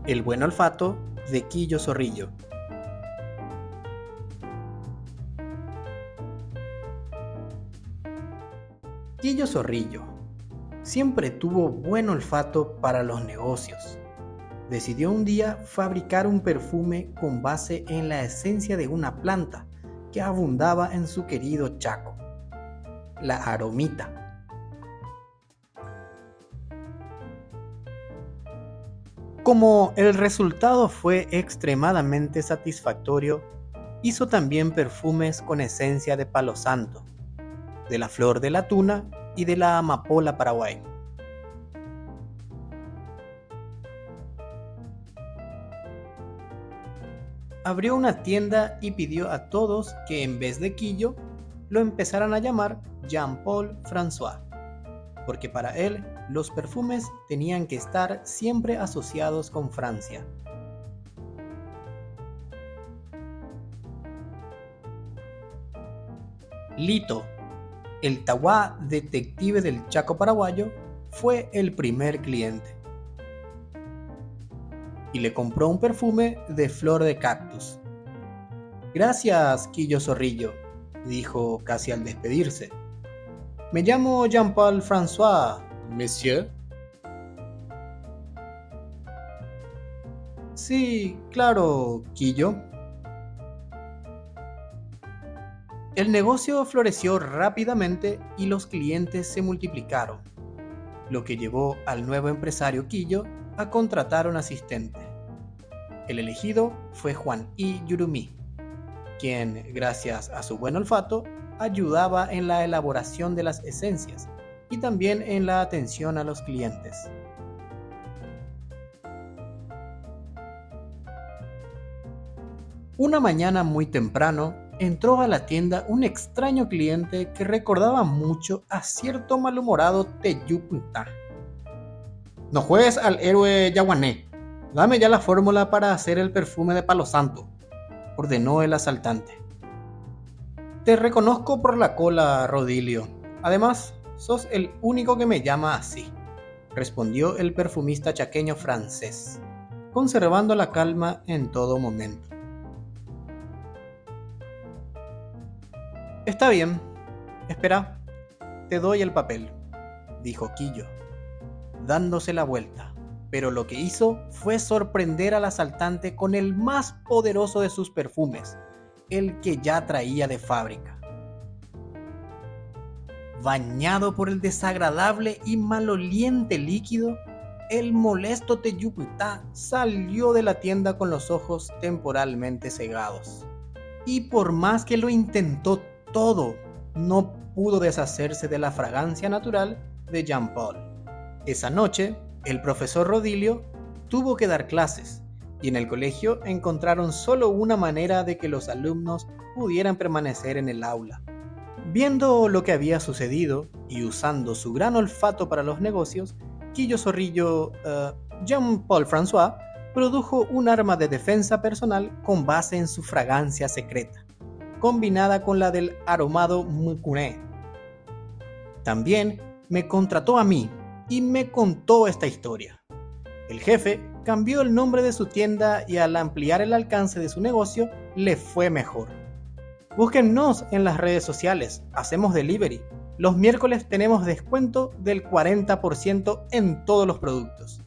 El buen olfato de Quillo Zorrillo. Quillo Zorrillo siempre tuvo buen olfato para los negocios. Decidió un día fabricar un perfume con base en la esencia de una planta que abundaba en su querido Chaco, la aromita. Como el resultado fue extremadamente satisfactorio, hizo también perfumes con esencia de palo santo, de la flor de la tuna y de la amapola paraguay. Abrió una tienda y pidió a todos que en vez de Quillo lo empezaran a llamar Jean-Paul François, porque para él los perfumes tenían que estar siempre asociados con Francia. Lito, el tahuá detective del Chaco paraguayo, fue el primer cliente y le compró un perfume de flor de cactus. Gracias, Quillo Zorrillo, dijo casi al despedirse. Me llamo Jean-Paul François, monsieur. Sí, claro, Quillo. El negocio floreció rápidamente y los clientes se multiplicaron, lo que llevó al nuevo empresario Quillo a contratar un asistente. El elegido fue Juan I. Yurumí, quien, gracias a su buen olfato, ayudaba en la elaboración de las esencias y también en la atención a los clientes. Una mañana muy temprano, entró a la tienda un extraño cliente que recordaba mucho a cierto malhumorado Teyupunta. No juegues al héroe Yaguané. Dame ya la fórmula para hacer el perfume de palo santo, ordenó el asaltante. Te reconozco por la cola, Rodilio. Además, sos el único que me llama así, respondió el perfumista chaqueño francés, conservando la calma en todo momento. Está bien, espera, te doy el papel, dijo Quillo, dándose la vuelta, pero lo que hizo fue sorprender al asaltante con el más poderoso de sus perfumes, el que ya traía de fábrica. Bañado por el desagradable y maloliente líquido, el molesto Teyucutá salió de la tienda con los ojos temporalmente cegados. Y por más que lo intentó todo, no pudo deshacerse de la fragancia natural de Jean-Paul. Esa noche, el profesor Rodilio tuvo que dar clases y en el colegio encontraron solo una manera de que los alumnos pudieran permanecer en el aula. Viendo lo que había sucedido y usando su gran olfato para los negocios, Quillo Zorrillo, Jean-Paul François, produjo un arma de defensa personal con base en su fragancia secreta, combinada con la del aromado Mucuné. También me contrató a mí y me contó esta historia. El jefe cambió el nombre de su tienda y al ampliar el alcance de su negocio le fue mejor. Búsquennos en las redes sociales, hacemos delivery. Los miércoles tenemos descuento del 40% en todos los productos.